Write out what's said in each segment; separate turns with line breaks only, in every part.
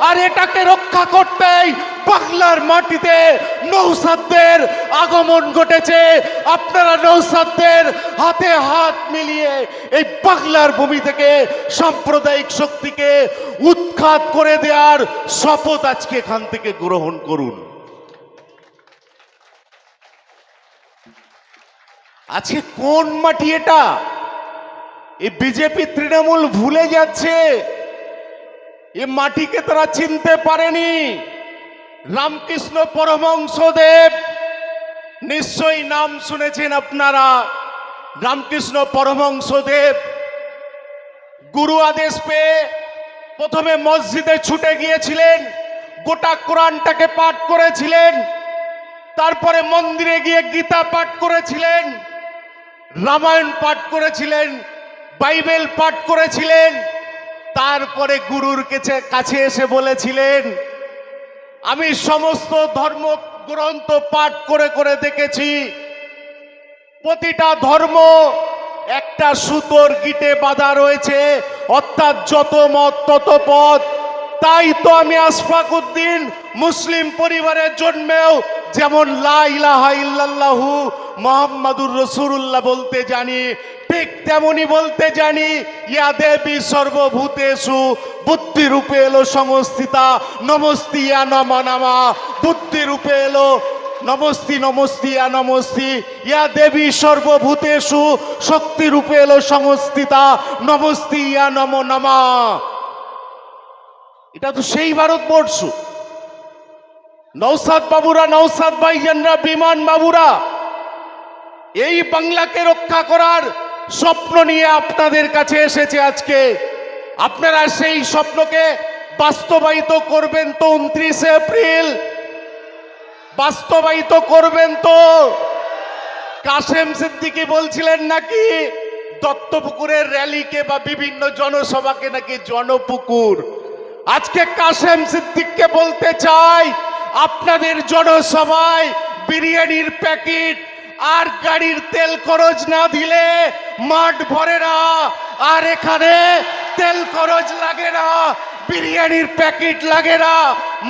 আর এটাকে রক্ষা করতেই বাংলার মাটিতে নৌসাদদের আগমন ঘটেছে। আপনারা নৌসাদদের হাতে হাত মিলিয়ে এই বাংলার ভূমি থেকে সাম্প্রদায়িক শক্তিকে উৎখাত করে দেওয়ার শপথ আজকে এখান থেকে গ্রহণ করুন। আজকে কোন মাটি এটা? এই বিজেপি তৃণমূল ভুলে যাচ্ছে, এ মাটিকে তারা চিনতে পারেনি। রামকৃষ্ণ পরমহংসদেব, নিশ্চয়ই নাম শুনেছেন আপনারা। রামকৃষ্ণ পরমহংসদেব গুরু আদেশ পেয়ে প্রথমে মসজিদে ছুটে গিয়েছিলেন, গোটা কোরআনটাকে পাঠ করেছিলেন, তারপরে মন্দিরে গিয়ে গীতা পাঠ করেছিলেন, রামায়ণ পাঠ করেছিলেন, বাইবেল পাঠ করেছিলেন। তারপরে গুরুর কাছে এসে বলেছিলেন, আমি সমস্ত ধর্মগ্রন্থ পাঠ করে করে দেখেছি, প্রতিটা ধর্ম একটা সুতোর গিটে বাঁধা রয়েছে, অর্থাৎ যত মত তত পথ। তাই তো আমি আশফাকুদ্দিন মুসলিম পরিবারের জন্মেও যেমন লা ইলাহা ইল্লাল্লাহু মুহাম্মাদুর রাসূলুল্লাহ বলতে জানি, ঠিক তেমনি বলতে জানি ইয়া দেবী সর্বভূতেষু বুদ্ধি রূপে এলো সংস্থিতা নমস্তি ইয়া নমঃ নমঃ। বুদ্ধি রূপে এলো নমস্তি নমস্তি ইয়া নমস্তি, ইয়া দেবী সর্বভূতেষু শক্তি রূপে এলো সংস্থিতা নমস্তি ইয়া নমঃ নমঃ। এটা তো সেই ভারতবর্ষ। নওশাদ বাবুরা, নওশাদ ভাইজানরা, বিমান বাবুরা এই বাংলাকে রক্ষা করার স্বপ্ন নিয়ে আপনাদের কাছে এসেছে আজকে। আপনারা সেই স্বপ্নকে বাস্তবায়িত করবেন তো 29 এপ্রিল? বাস্তবায়িত করবেন তো? কাশেম সিদ্দিকী বলছিলেন নাকি দত্তপুকুরের র্যালিকে বা বিভিন্ন জনসভাকে নাকি জনপুকুর। আজকে কাশেম সিদ্দিককে বলতে চাই, আপনাদের জনসভায় বিরিয়ানির প্যাকেট আর গাড়ির তেল খরচ না দিলে মাঠ ভরে না। আর এখানে তেল খরচ লাগে না, বিরিয়ানির প্যাকেট লাগে না,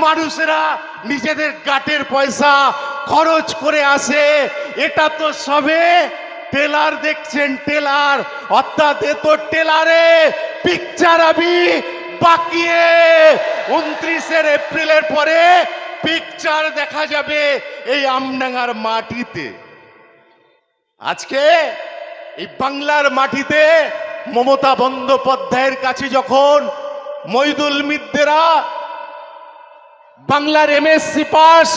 মানুষেরা নিজেদের গাটের পয়সা খরচ করে আসে। এটা তো সবে টেলার দেখছেন, টেলার, অর্থাৎ এ তো টেলারে পিকচার আমি বাকিয়ে 29 এপ্রিলের পরে পিকচার দেখা যাবে এই আমডাঙ্গার মাটিতে। আজকে এই বাংলার মাটিতে মমতা বন্দ্যোপাধ্যায়ের কাছে যখন মইদুল মিদ্দেরা বাংলার এমএসসি পাস,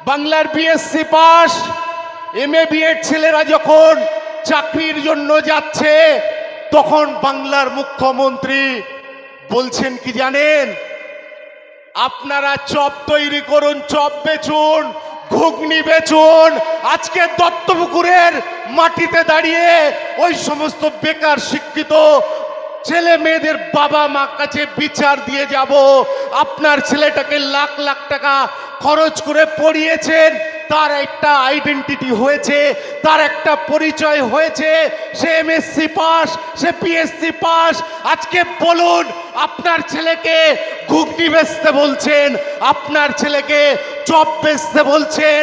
বাংলার বিএসসি পাস, এমএ বিএড ছেলেরা যখন চাকরির জন্য যাচ্ছে, তখন বাংলার মুখ্যমন্ত্রী বলছেন কি জানেন? আপনারা চপ তৈরি করুন, চপ বেচুন, ঘুগনি বেচুন। আজকে দত্তপুকুরের মাটিতে দাঁড়িয়ে ওই সমস্ত বেকার শিক্ষিত ছেলে মেয়েদের বাবা মা কাছে বিচার দিয়ে যাব, আপনার ছেলেটাকে লাখ লাখ টাকা খরচ করে পড়িয়েছেন, তার একটা আইডেন্টিটি হয়েছে, তার একটা পরিচয় হয়েছে, সে এমএসসি পাস, সে পিএসসি পাস। আজকে বলুন, আপনার ছেলেকে ঘুগনি বেচতে বলছেন, আপনার ছেলেকে চপ বেচতে বলছেন,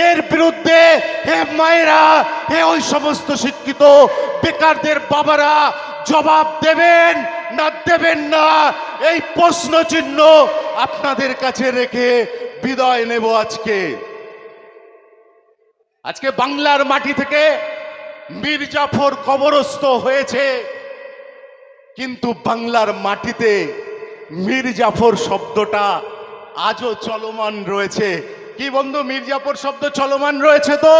এর বিরুদ্ধে হে মায়েরা, হে ওই সমস্ত শিক্ষিত বেকারদের বাবারা জবাব দেবেন না দেবেন না? এই প্রশ্ন চিহ্ন আপনাদের কাছে রেখে বিদায় নেব আজকে। আজকে বাংলার মাটি থেকে মীর জাফর কবরস্থ হয়েছে, কিন্তু বাংলার মাটিতে মীর জাফর শব্দটা আজও চলমান রয়েছে। কি বন্ধু, মীর জাফর শব্দ চলমান রয়েছে তো?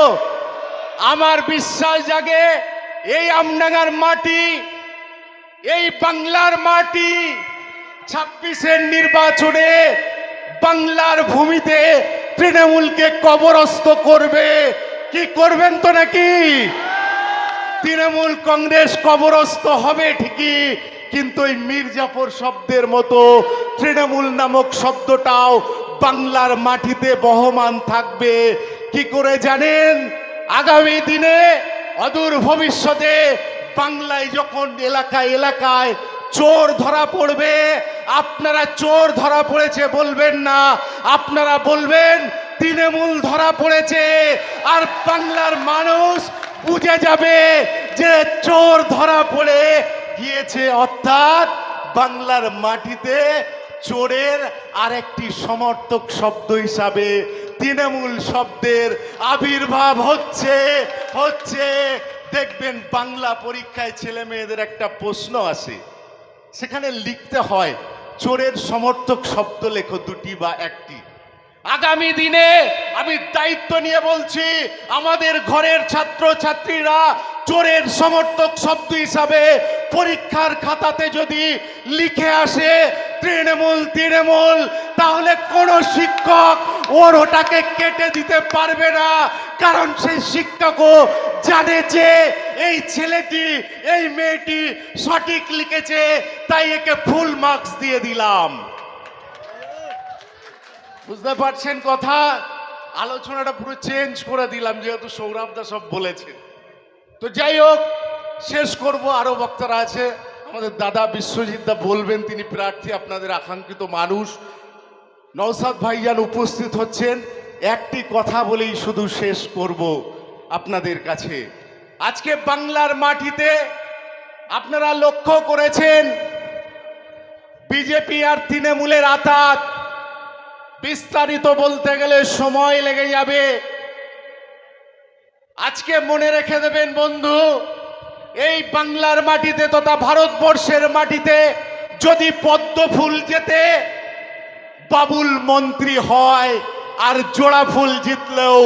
আমার বিশ্বাস জাগে এই আমডাঙ্গার মাটি, এই বাংলার মাটি 26-এর নির্বাচনে বাংলার ভূমিতে তৃণমূলকে কবরস্থ করবে। কি করবেন তো নাকি? তৃণমূল কংগ্রেস কবরস্থ হবে ঠিকই, কিন্তু এই মীর জাফর শব্দের মতো তৃণমূল নামক শব্দটাও বাংলার মাটিতে বহমান থাকবে। কি করে জানেন? আগামী দিনে অদূর ভবিষ্যতে বাংলায় যখন এলাকায় এলাকায় চোর ধরা পড়বে, আপনারা চোর ধরা পড়েছে বলবেন না, আপনারা বলবেন তৃণমূল ধরা পড়েছে। আর বাংলার মানুষ বুঝে যাবে যে চোর ধরা পড়ে গিয়েছে, অর্থাৎ বাংলার মাটিতে চোরের আরেকটি সমর্থক শব্দ হিসাবে তৃণমূল শব্দের আবির্ভাব হচ্ছে। দেখবেন বাংলা পরীক্ষায় ছেলে মেয়েদের একটা প্রশ্ন আসে, সেখানে লিখতে হয় চোরের সমর্থক শব্দ লেখো দুটি বা একটি। আগামী দিনে আমি দায়িত্ব নিয়ে বলছি, আমাদের ঘরের ছাত্র ছাত্রীরা চোরের সমর্থক শব্দ হিসাবে পরীক্ষার খাতাতে যদি লিখে আসে তৃণমূল তৃণমূল, তাহলে কোনো শিক্ষক ওর ওটাকে কেটে দিতে পারবে না, কারণ সেই শিক্ষকও জানে যে এই ছেলেটি এই মেয়েটি সঠিক লিখেছে, তাই একে ফুল মার্কস দিয়ে দিলাম। বুঝতে পারছেন কথা? আলোচনাটা পুরো চেঞ্জ করে দিলাম যেহেতু সৌরভদা সব বলেছেন। তো যাই হোক, শেষ করব, আরো বক্তারা আছে, আমাদের দাদা বিশ্বজিৎ দা বলবেন, তিনি প্রার্থী, আপনাদের আকাঙ্ক্ষিত মানুষ। নওশাদ ভাইজান উপস্থিত হচ্ছেন, একটি কথা বলেই শুধু শেষ করব আপনাদের কাছে। আজকে বাংলার মাটিতে আপনারা লক্ষ্য করেছেন বিজেপি আর তৃণমূলের আঁতাত, বিস্তারিত বলতে গেলে সময় লেগে যাবে। আজকে মনে রেখে দেবেন বন্ধু, এই বাংলার মাটিতে তথা ভারতবর্ষের মাটিতে যদি পদ্ম ফুল জেতে বাবুল মন্ত্রী হয়, আর জোড়া ফুল জিতলেও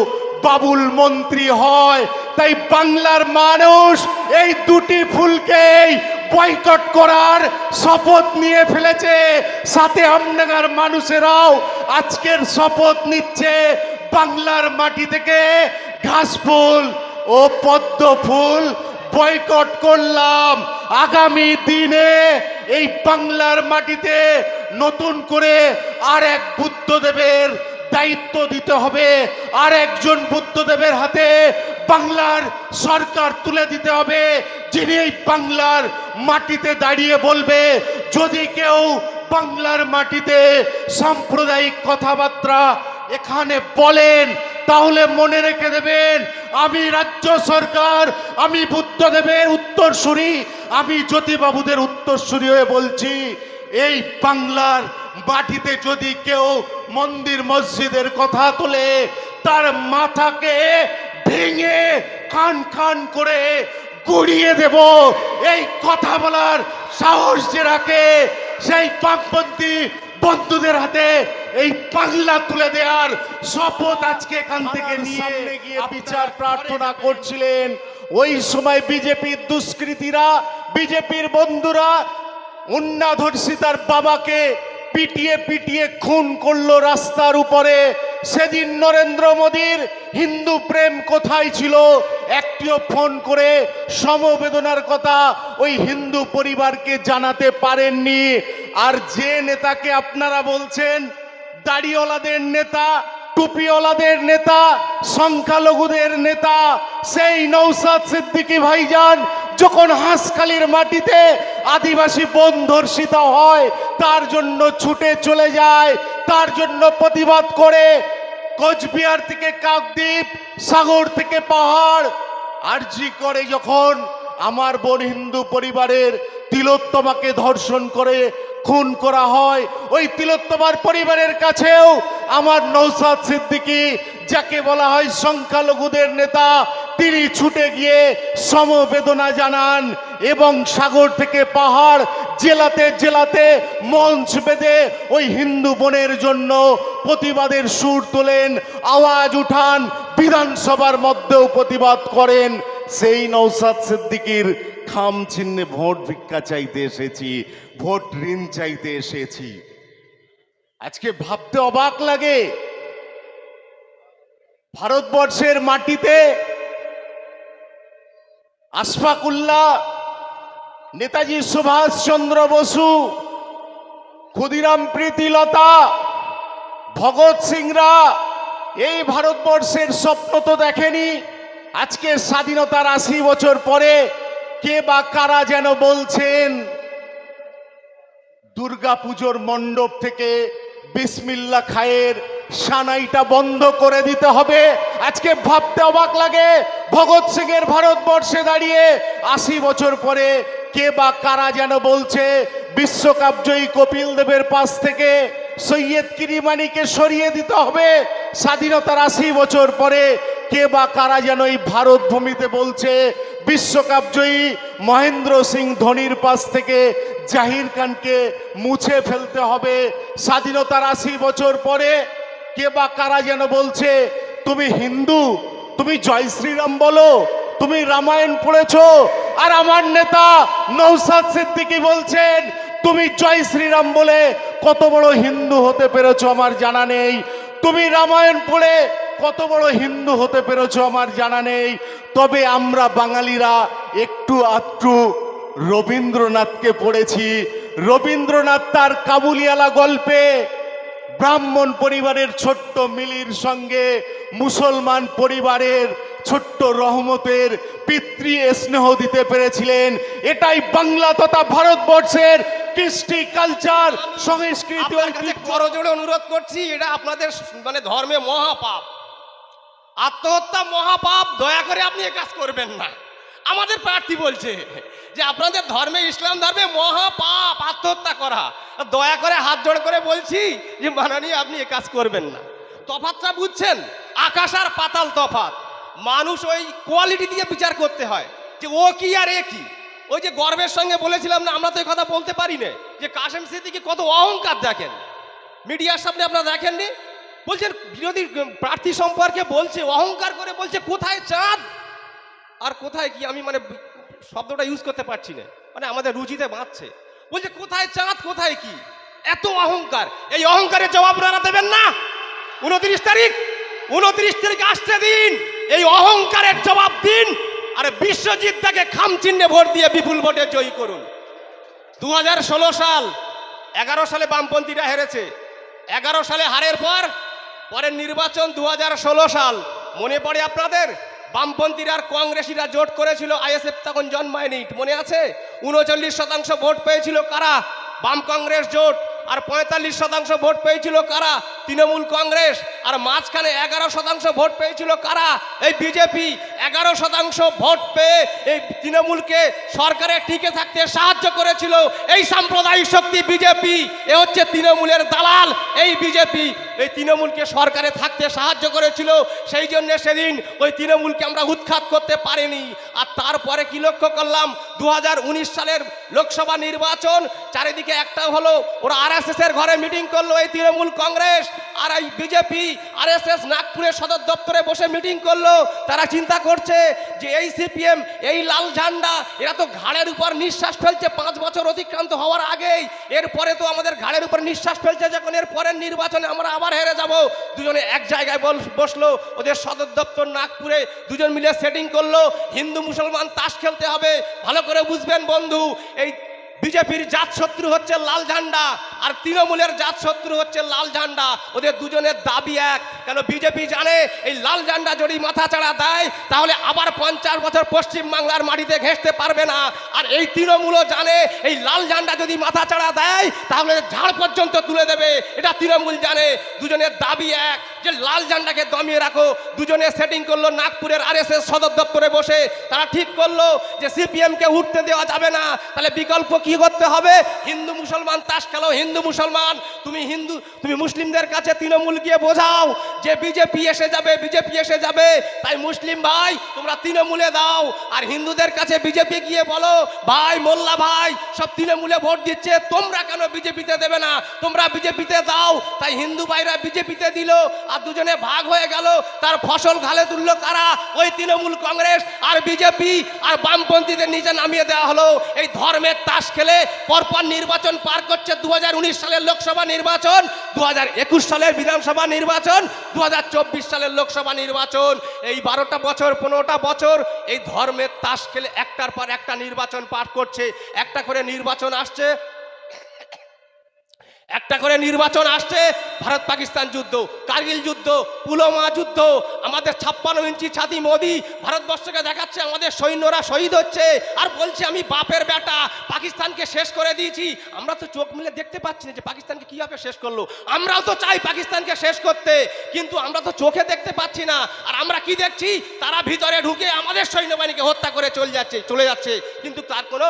বাবুল মন্ত্রী হয়। তাই বাংলার মানুষ এই দুটি ফুলকেই বয়কট করার শপথ নিয়ে ফেলেছে। সাথে আমডাঙ্গার মানুষেরাও আজকের শপথ নিচ্ছে, বাংলার মাটি থেকে ঘাস ফুল ও পদ্ম ফুল বয়কট করলাম। আগামী দিনে এই বাংলার মাটিতে নতুন করে আর এক বুদ্ধদেবের দায়িত্ব দিতে হবে, আর একজন বুদ্ধদেবের হাতে বাংলার সরকার তুলে দিতে হবে, যিনি এই বাংলার মাটিতে দাঁড়িয়ে বলবে যদি কেউ বাংলার মাটিতে সাম্প্রদায়িক কথাবার্তা এখানে বলেন তাহলে মনে রেখে দেবেন, আমি রাজ্য সরকার, আমি বুদ্ধদেবের উত্তরসূরি, আমি জ্যোতিবাবুদের উত্তরসূরি হয়ে বলছি, এই বাংলার মাটিতে যদি কেউ মন্দির মসজিদের কথা তোলে তার মাথাকে ভেঙে খান খান করে গুড়িয়ে দেব। এই কথা বলার সাহস যে রাখে সেই বামপন্থী বন্ধুদের হাতে এই বাংলা তুলে দেওয়ার শপথ আজকে এখান থেকে নিয়ে গিয়ে বিচার প্রার্থনা করছিলেন। ওই সময় বিজেপির দুষ্কৃতীরা, বিজেপির বন্ধুরা উন্নাধর্ষিতার বাবাকে পিটিয়ে পিটিয়ে খুন করলো রাস্তার উপরে। সেদিন নরেন্দ্র মোদীর হিন্দু প্রেম কোথায় ছিল? একটিও ফোন করে সমবেদনার কথা ওই হিন্দু পরিবারকে জানাতে পারেননি। আর যে নেতাকে আপনারা বলছেন দাড়িওয়ালাদের নেতা, টুপিওয়ালাদের নেতা, সংখ্যালঘুদের নেতা, সেই নওশাদ সিদ্দিকী ভাইজান যখন হাঁসখালির মাটিতে আদিবাসী বোন ধর্ষিত হয় তার জন্য ছুটে চলে যায়, তার জন্য প্রতিবাদ করে কোচবিহার থেকে কাকদ্বীপ, সাগর থেকে পাহাড়, আরজি করে যখন আমার বোন হিন্দু পরিবারের তিলোত্তমাকে ধর্ষণ করে খুন করা হয়, ওই তিলোত্তমার পরিবারের কাছেও আমার নওশাদ সিদ্দিকী, যাকে বলা হয় সংখ্যালঘুদের নেতা, তিনি ছুটে গিয়ে সমবেদনা জানান এবং সাগর থেকে পাহাড় জেলাতে জেলাতে মঞ্চ বেঁধে ওই হিন্দু বোনের জন্য প্রতিবাদের সুর তোলেন, আওয়াজ উঠান, বিধানসভার মধ্যেও প্রতিবাদ করেন। সেই নওশাদ সিদ্দিকীর খাম চিহ্নে ভোট ভিক্ষা চাইতে এসেছি, ভোট ঋণ চাইতে এসেছি। আজকে ভাবতে অবাক লাগে, ভারতবর্ষের মাটিতে আশফাকুল্লাহ, নেতাজি সুভাষচন্দ্র বসু, ক্ষুদিরাম প্রীতিলতা, ভগৎ সিংরা এই ভারতবর্ষের স্বপ্ন তো দেখেনি। আজকে স্বাধীনতার 80 বছর পরে কে বা কারা যেন বলছেন দুর্গাপুজোর মণ্ডপ থেকে বিসমিল্লা খায়ের সানাইটা বন্ধ করে দিতে হবে। আজকে ভাবতে অবাক লাগে, ভগৎ সিং এর ভারতবর্ষে দাঁড়িয়ে 80 বছর পরে কে বা কারা যেন বলছে বিশ্বকাপ জয়ী কপিল দেবের পাশ থেকে সৈয়দ কিরিমানিকে সরিয়ে দিতে হবে। স্বাধীনতার 80 বছর পরে কে বা কারা যেন এই ভারত ভূমিতে বলছে বিশ্বকাপ জয়ী মহেন্দ্র সিং ধোনির পাশ থেকে জাহির খানকে মুছে ফেলতে হবে। স্বাধীনতার 80 বছর পরে কে বা কারা যেন বলছে তুমি হিন্দু, তুমি জয় শ্রীরাম বলো, তুমি রামায়ণ পড়েছো। আর আমার নেতা নওশাদ সিদ্দিকী বলছেন তুমি জয় শ্রীরাম বলে কত বড় হিন্দু হতে পেরেছো আমার জানা নেই, তুমি রামায়ণ পড়ে কত বড় হিন্দু হতে পেরেছো আমার জানা নেই। তবে আমরা বাঙালিরা একটু আধটু রবীন্দ্রনাথকে পড়েছি। রবীন্দ্রনাথ তার কাবুলিওয়ালা গল্পে ব্রাহ্মণ পরিবারের ছোট্ট মিলির সঙ্গে মুসলমান পরিবারের ছোট্ট রহমতের পিতৃ স্নেহ দিতে পেরেছিলেন। এটাই বাংলা তথা ভারতবর্ষের কৃষ্টি কালচার সংস্কৃতি।
করজোড়ে অনুরোধ করছি, এটা আপনাদের মানে ধর্মে মহাপাপ, আত্মহত্যা মহাপাপ। দয়া করে আপনি এ কাজ করবেন না। আমাদের প্রার্থী বলছে যে আপনাদের ধর্মে, ইসলাম ধর্মে মহাপাপ আত্মহত্যা করা। দয়া করে হাত জোড় করে বলছি যে মাননীয় আপনি এ কাজ করবেন না। তফাৎটা বুঝছেন? আকাশ আর পাতাল তফাৎ। মানুষ ওই কোয়ালিটি দিয়ে বিচার করতে হয় যে ও কি আর এ কি। ওই যে গর্বের সঙ্গে বলেছিলাম না, আমরা তো এই কথা বলতে পারি না যে কাশেম সিদ্দিকী কত অহংকার দেখেন, মিডিয়ার সামনে আপনারা দেখেননি। বলছেন বিরোধী প্রার্থী সম্পর্কে বলছে, অহংকার করে বলছে কোথায় চাঁদ আর কোথায় কি, আমি মানে শব্দটা ইউজ করতে পারছি না, মানে আমাদের রুচিতে বাঁধছে। বলছে কোথায় চাঁদ কোথায় কি, এত অহংকার। এই অহংকারের জবাব আপনারা দেবেন না। 29 তারিখ আসতে দিন, এই অহংকারের জবাব দিন। আর বিশ্বজিৎ দাকে খামচিহ্নে ভোট দিয়ে বিপুল ভোটে জয়ী করুন। 2016 সাল, 11 সালে বামপন্থীরা হেরেছে। 11 সালে হারের পর পরের নির্বাচন 2016 সাল, মনে পড়ে আপনাদের? বামপন্থীরা আর কংগ্রেসীরা জোট করেছিল, আইএসএফ তখন জন্মায়নি, মনে আছে? 39% ভোট পেয়েছিল কারা? বাম কংগ্রেস জোট। আর 45% ভোট পেয়েছিল কারা? তৃণমূল কংগ্রেস। আর মাঝখানে 11% ভোট পেয়েছিল কারা? এই বিজেপি। 11% ভোট পেয়ে এই তৃণমূলকে সরকারে টিকে থাকতে সাহায্য করেছিল এই সাম্প্রদায়িক শক্তি বিজেপি। এ হচ্ছে তৃণমূলের দালাল এই বিজেপি। এই তৃণমূলকে সরকারে থাকতে সাহায্য করেছিল, সেই জন্য সেদিন ওই তৃণমূলকে আমরা উৎখাত করতে পারিনি। আর তারপরে কি লক্ষ্য করলাম? 2019 সালের লোকসভা নির্বাচন, চারিদিকে একটা হলো, ওরা আরএসএস এর ঘরে মিটিং করলো এই তৃণমূল কংগ্রেস আর এই বিজেপি। আরএসএস নাগপুরের সদর দপ্তরে বসে মিটিং করলো। তারা চিন্তা করছে যে এই সিপিএম, এই লাল ঝান্ডা, এরা তো ঘাড়ের উপর নিঃশ্বাস ফেলছে 5 বছর অতিক্রান্ত হওয়ার আগেই। এরপরে তো আমাদের ঘাড়ের উপর নিঃশ্বাস ফেলছে, যখন এর পরের নির্বাচনে আমরা আবার হেরে যাব। দুজনে এক জায়গায় বসলো, ওদের সদর দপ্তর নাগপুরে, দুজন মিলে সেটিং করলো। হিন্দু মুসলমান তাস খেলতে হবে। ভালো করে বুঝবেন বন্ধু, এই বিজেপির জাত শত্রু হচ্ছে লাল ঝান্ডা, আর তৃণমূলের জাত শত্রু হচ্ছে লাল ঝান্ডা। ওদের দুজনের দাবি এক। কেন? বিজেপি জানে এই লাল ঝান্ডা যদি মাথা চাড়া দেয় তাহলে আবার 50 বছর পশ্চিম বাংলার মাটিতে ঘেঁষতে পারবে না। আর এই তৃণমূলও জানে এই লাল ঝান্ডা যদি মাথা চাড়া দেয় তাহলে ঝাড় পর্যন্ত তুলে দেবে, এটা তৃণমূল জানে। দুজনের দাবি এক যে লাল ঝান্ডাকে দমিয়ে রাখো। দুজনে সেটিং করলো নাগপুরের আরএসএস সদর দপ্তরে বসে। তারা ঠিক করলো যে সিপিএমকে উঠতে দেওয়া যাবে না, তাহলে বিকল্প কি করতে হবে? হিন্দু মুসলমান তাস খেলো। হিন্দু মুসলমান, তুমি মুসলিমদের কাছে তৃণমূল গিয়ে বোঝাও যে বিজেপি এসে যাবে, বিজেপি এসে যাবে, তাই মুসলিম ভাই তোমরা তৃণমূলে দাও। আর হিন্দুদের কাছে বিজেপি গিয়ে বলো ভাই, মোল্লা ভাই সব তৃণমূলে ভোট দিচ্ছে, তোমরা কেন বিজেপিতে দেবে না? তোমরা বিজেপিতে দাও। তাই হিন্দু ভাইরা বিজেপিতে দিল, আর দুজনে ভাগ হয়ে গেল। তার ফসল ঘালে তুললো কারা? ওই তৃণমূল কংগ্রেস আর বিজেপি। আর বামপন্থীদের নিচে নামিয়ে দেওয়া হলো। এই ধর্মের তাস খেলে পরপর নির্বাচন পার করছে। 2019 সালের লোকসভা নির্বাচন, 2021 সালের বিধানসভা নির্বাচন, 2024 সালের লোকসভা নির্বাচন। এই 12টা বছর 15টা বছর এই ধর্মের তাস খেলে একটার পর একটা নির্বাচন পার করছে। একটা করে নির্বাচন আসছে, একটা করে নির্বাচন আসছে, ভারত পাকিস্তান যুদ্ধ, কার্গিল যুদ্ধ, পুলওয়ামা যুদ্ধ, আমাদের 56 ইঞ্চি ছাতি মোদি ভারতবর্ষকে দেখাচ্ছে আমাদের সৈন্যরা শহীদ হচ্ছে, আর বলছে আমি বাপের বেটা পাকিস্তানকে শেষ করে দিয়েছি। আমরা তো চোখ মিলে দেখতে পাচ্ছি না যে পাকিস্তানকে কিভাবে শেষ করলো। আমরাও তো চাই পাকিস্তানকে শেষ করতে, কিন্তু আমরা তো চোখে দেখতে পাচ্ছি না। আর আমরা কি দেখছি, তারা ভিতরে ঢুকে আমাদের সৈন্যবাহিনীকে হত্যা করে চলে যাচ্ছে, কিন্তু তার কোনো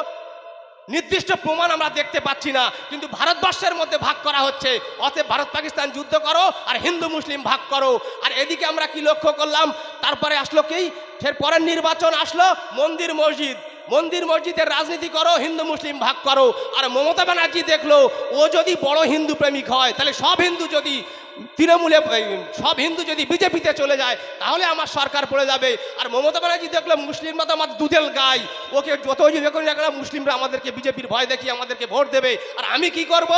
নির্দিষ্ট প্রমাণ আমরা দেখতে পাচ্ছি না। কিন্তু ভারতবর্ষের মধ্যে ভাগ করা হচ্ছে, অতএব ভারত পাকিস্তান যুদ্ধ করো আর হিন্দু মুসলিম ভাগ করো। আর এদিকে আমরা কি লক্ষ্য করলাম, তারপরে আসলো কি, এর পরের নির্বাচন আসলো মন্দির মসজিদের রাজনীতি করো, হিন্দু মুসলিম ভাগ করো। আর মমতা ব্যানার্জি দেখলো ও যদি বড় হিন্দু প্রেমিক হয়, তাহলে সব হিন্দু যদি বিজেপিতে চলে যায় তাহলে আমার সরকার পড়ে যাবে। আর মমতা ব্যানার্জি দেখলো মুসলিমরা তো আমার দুধেল গাই, ওকে যত যদি মুসলিমরা আমাদেরকে বিজেপির ভয় দেখিয়ে আমাদেরকে ভোট দেবে। আর আমি কি করব,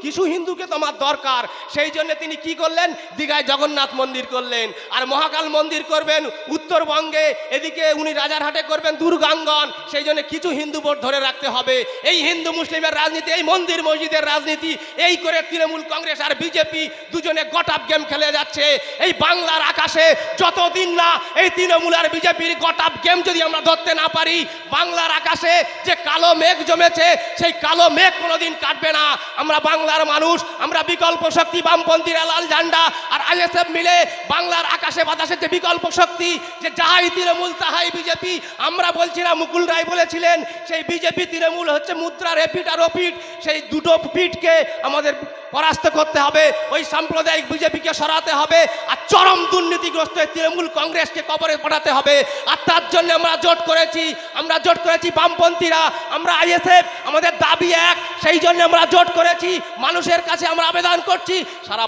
কিছু হিন্দুকে তো আমার দরকার, সেই জন্য তিনি কি করলেন, দীঘায় জগন্নাথ মন্দির করলেন, আর মহাকাল মন্দির করবেন উত্তরবঙ্গে, এদিকে উনি রাজারহাটে করবেন দুর্গাঙ্গন। সেই জন্য কিছু হিন্দু ভোট ধরে রাখতে হবে। এই হিন্দু মুসলিমের রাজনীতি, এই মন্দির মসজিদের রাজনীতি, এই করে তৃণমূল কংগ্রেস আর বিজেপি দুজনে গট আপ গেম খেলে যাচ্ছে। এই বাংলার আকাশে যতদিন না এই তৃণমূল আর বিজেপির গট আপ গেম যদি আমরা ধরতে না পারি, বাংলার আকাশে যে কালো মেঘ জমেছে সেই কালো মেঘ কোনোদিন কাটবে না। আমরা বাংলার মানুষ, আমরা বিকল্প শক্তি বামপন্থীরা লাল ঝান্ডা আর আইএসএফ মিলে বাংলার আকাশে বাতাসে যে বিকল্প শক্তি, যে যাহাই তৃণমূল তাহাই বিজেপি। আমরা বলছি না, মুকুল রায় বলেছিলেন সেই বিজেপি তৃণমূল হচ্ছে মুদ্রার এপিঠ আর ওপিঠ, সেই দুটো পিঠকে আমাদের পরাস্ত করতে হবে, ওই সাম্প্রদায়িক বিজেপিকে সরাতে হবে, আর চরম দুর্নীতিগ্রস্ত তৃণমূল কংগ্রেসকে কবরে পাঠাতে হবে। আর তার জন্য আমরা জোট করেছি বামপন্থীরা, আমরা আইএসএফ, আমাদের দাবি এক, সেই জন্য আমরা জোট করেছি। মানুষের কাছে আমরা আবেদন করছি, সারা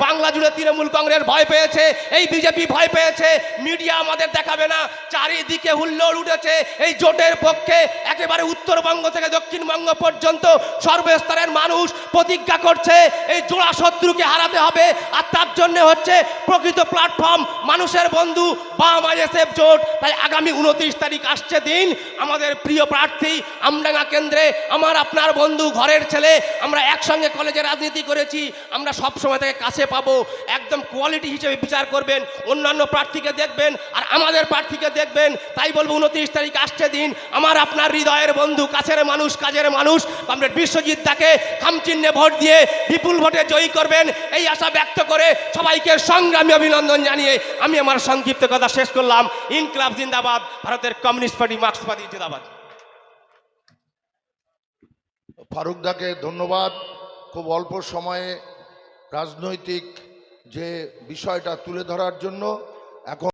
বাংলা জুড়ে তৃণমূল কংগ্রেস ভয় পেয়েছে, এই বিজেপি ভয় পেয়েছে, মিডিয়া আমাদের দেখাবে না, চারিদিকে হুল্লোড় উঠেছে এই জোটের পক্ষে। একেবারে উত্তরবঙ্গ থেকে দক্ষিণবঙ্গ পর্যন্ত সর্বস্তরের মানুষ প্রতিজ্ঞা করছে এই জোড়া শত্রুকে হারাতে হবে। আর তার জন্য হচ্ছে প্রকৃত প্ল্যাটফর্ম মানুষের বন্ধু বাম আইএসএফ জোট। তাই আগামী 29 তারিখ আসছে দিন, আমাদের প্রিয় প্রার্থী আমডাঙ্গা কেন্দ্রে আমার আপনার বন্ধু, ঘরের ছেলে, আমরা একসঙ্গে কলেজে রাজনীতি করেছি, আমরা সব সময় থেকে কাছে পাবো। একদম কোয়ালিটি হিসেবে বিচার করবেন, অন্যান্য প্রার্থীকে দেখবেন আর আমাদের প্রার্থীকে দেখবেন। তাই বলবো 29 তারিখ আসছে দিন, আমার আপনার হৃদয়ের বন্ধু, কাছের মানুষ, কাজের মানুষ কমরেড বিশ্বজিৎ দাকে খামচিহ্নে ভোট দিয়ে বিপুল ভোটে জয়ী করবেন, এই আশা ব্যক্ত করে সবাইকে সংগ্রামী অভিনন্দন জানিয়ে আমি আমার সংক্ষিপ্ত কথা শেষ করলাম। ইনকলাব জিন্দাবাদ, ভারতের কমিউনিস্ট পার্টি মার্ক্সবাদী জিন্দাবাদ।
ফারুকদাকে ধন্যবাদ। খুব অল্প সময়ে রাজনৈতিক যে বিষয়টা তুলে ধরার জন্য। এখন